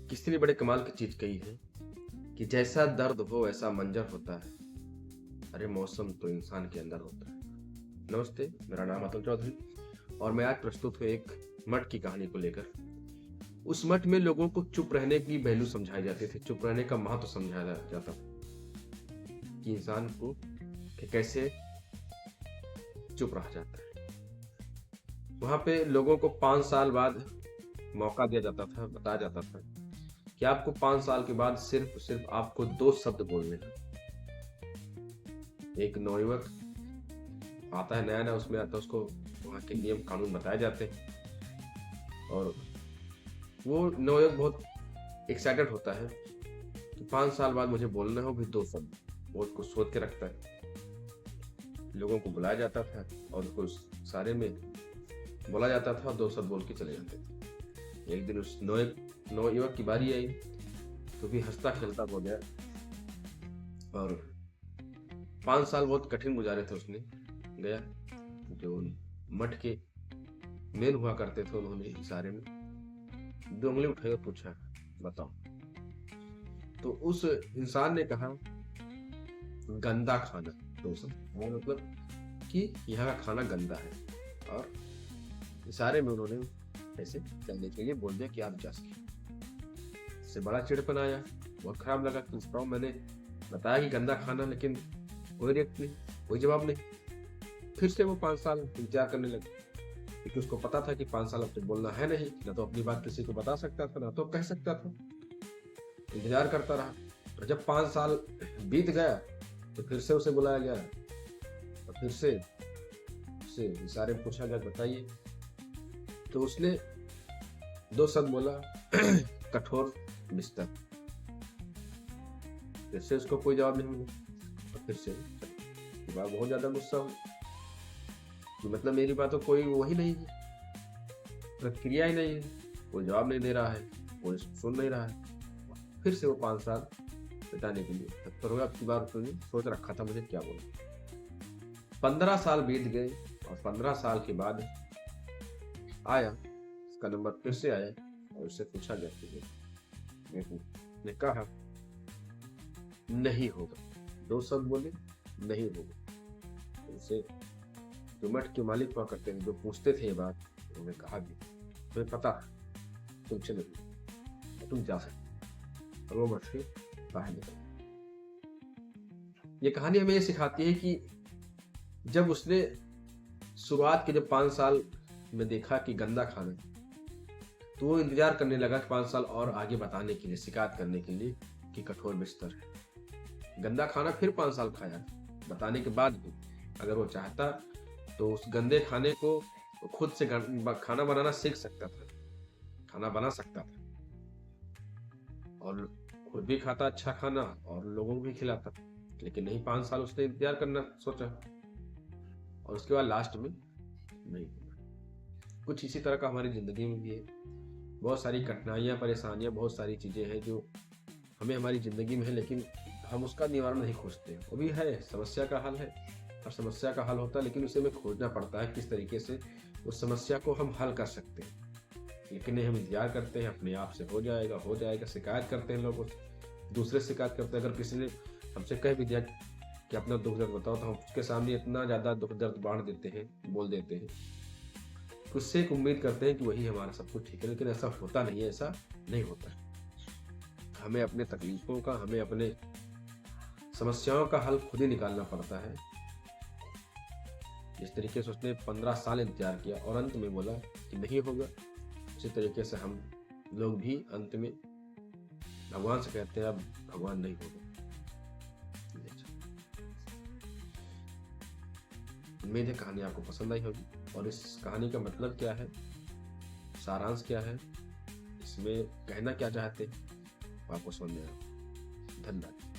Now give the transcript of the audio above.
किसी ने बड़े कमाल की चीज कही है कि जैसा दर्द हो वैसा मंजर होता है। अरे मौसम तो इंसान के अंदर होता है। नमस्ते, मेरा नाम अतुल चौधरी और मैं आज प्रस्तुत हूँ एक मठ की कहानी को लेकर। उस मठ में लोगों को चुप रहने की वैल्यू समझाई जाती थी, चुप रहने का महत्व समझाया जाता कि इंसान को कि कैसे चुप रहा जाता है। वहां पे लोगों को 5 साल बाद मौका दिया जाता था, बताया जाता था कि आपको 5 साल के बाद सिर्फ सिर्फ आपको 2 शब्द बोलने हैं। एक नवयुवक आता है, नया नया उसमें आता है, उसको वहाँ के नियम कानून बताए जाते हैं और वो नवयुवक बहुत एक्साइटेड होता है कि 5 साल बाद मुझे बोलना हो भी 2 शब्द। बहुत कुछ सोच के रखता है। लोगों को बुलाया जाता था और उसको उस सारे में बोला जाता था और 2 शब्द बोल के चले जाते थे। एक दिन उस नवयुवक की बारी आई तो भी हंसता खेलता बोला और 5 साल बहुत कठिन गुजारे थे। उसने गया, जो मठ के मेन हुआ करते थे, उन्होंने इशारे में 2 उंगली उठाई और पूछा, बताओ। तो उस इंसान ने कहा, गंदा खाना। तो मतलब कि यहाँ का खाना गंदा है और इशारे में उन्होंने ऐसे कहने के लिए बोल दिया कि आप जा सके। इससे बड़ा चिड़पन आया, बहुत खराब लगा कि बताओ, मैंने बताया कि गंदा खाना, लेकिन कोई रिएक्ट नहीं, कोई जवाब नहीं। फिर से वो 5 साल इंतजार करने लगे क्योंकि उसको पता था कि 5 साल अब तक बोलना है नहीं, ना तो अपनी बात किसी को बता सकता था, ना तो कह सकता था। इंतजार करता रहा और जब 5 साल बीत गया तो फिर से उसे बुलाया गया और फिर से उससे इशारे में पूछा गया, बताइए। तो उसने 2 शब्द बोला, कठोर बिस्तर। फिर से उसको कोई जवाब नहीं मिला और फिर से बहुत ज्यादा गुस्सा हुआ कि मतलब मेरी बात तो कोई वही नहीं है, प्रक्रिया ही नहीं है, कोई जवाब नहीं दे रहा है, कोई सुन नहीं रहा है। फिर से वो 5 साल बिताने के लिए तत्पर हुआ। अब की बार उसने सोच रखा था मुझे क्या बोला। 15 साल बीत गए और 15 साल के बाद आया, उसका नंबर फिर से आया और उससे पूछा गया कि ने कहा नहीं होगा। 2 शब्द बोले, नहीं होगा। उनसे जो मठ के मालिक हुआ करते थे, जो पूछते थे ये बात, उन्होंने कहा भी, तुम्हें पता तुमसे नहीं, तुम जा सकते। और वो मठ से बाहर निकल। ये कहानी हमें ये सिखाती है कि जब उसने शुरुआत के जब 5 साल में देखा कि गंदा खाना, तो वो इंतजार करने लगा कि 5 साल और आगे बताने के लिए, शिकायत करने के लिए कि कठोर बिस्तर है। गंदा खाना फिर 5 साल खाया बताने के बाद भी। अगर वो चाहता तो उस गंदे खाने को खुद से खाना बनाना सीख सकता था, खाना बना सकता था और खुद भी खाता अच्छा खाना और लोगों को भी खिलाता। लेकिन नहीं, 5 साल उसने इंतजार करना सोचा और उसके बाद लास्ट में नहीं हुआ। कुछ इसी तरह का हमारी जिंदगी में भी है। बहुत सारी कठिनाइयां, परेशानियां, बहुत सारी चीजें हैं जो हमें हमारी जिंदगी में है, लेकिन हम उसका निवारण नहीं खोजते। वो भी है, समस्या का हल है, हर समस्या का हल होता है, लेकिन उसे हमें खोजना पड़ता है किस तरीके से उस समस्या को हम हल कर सकते हैं। लेकिन नहीं, हम इंतजार करते हैं अपने आप से हो जाएगा हो जाएगा, शिकायत करते हैं लोगों से, दूसरे से शिकायत करते हैं। अगर किसी ने हमसे कह भी दिया कि अपना दुख दर्द बताओ, तो हम उसके सामने इतना ज्यादा दुख दर्द बांट देते हैं, बोल देते हैं, उससे एक उम्मीद करते हैं कि वही हमारा सब कुछ ठीक है। लेकिन ऐसा होता नहीं है, ऐसा नहीं होता है। हमें अपने तकलीफों का, हमें अपने समस्याओं का हल खुद ही निकालना पड़ता है। जिस तरीके से उसने 15 साल इंतजार किया और अंत में बोला कि नहीं होगा, उसी तरीके से हम लोग भी अंत में भगवान से कहते हैं अब भगवान नहीं होगा। उम्मीद है कहानी आपको पसंद आई होगी और इस कहानी का मतलब क्या है, सारांश क्या है, इसमें कहना क्या चाहते हैं, आपको समझ में आया। धन्यवाद।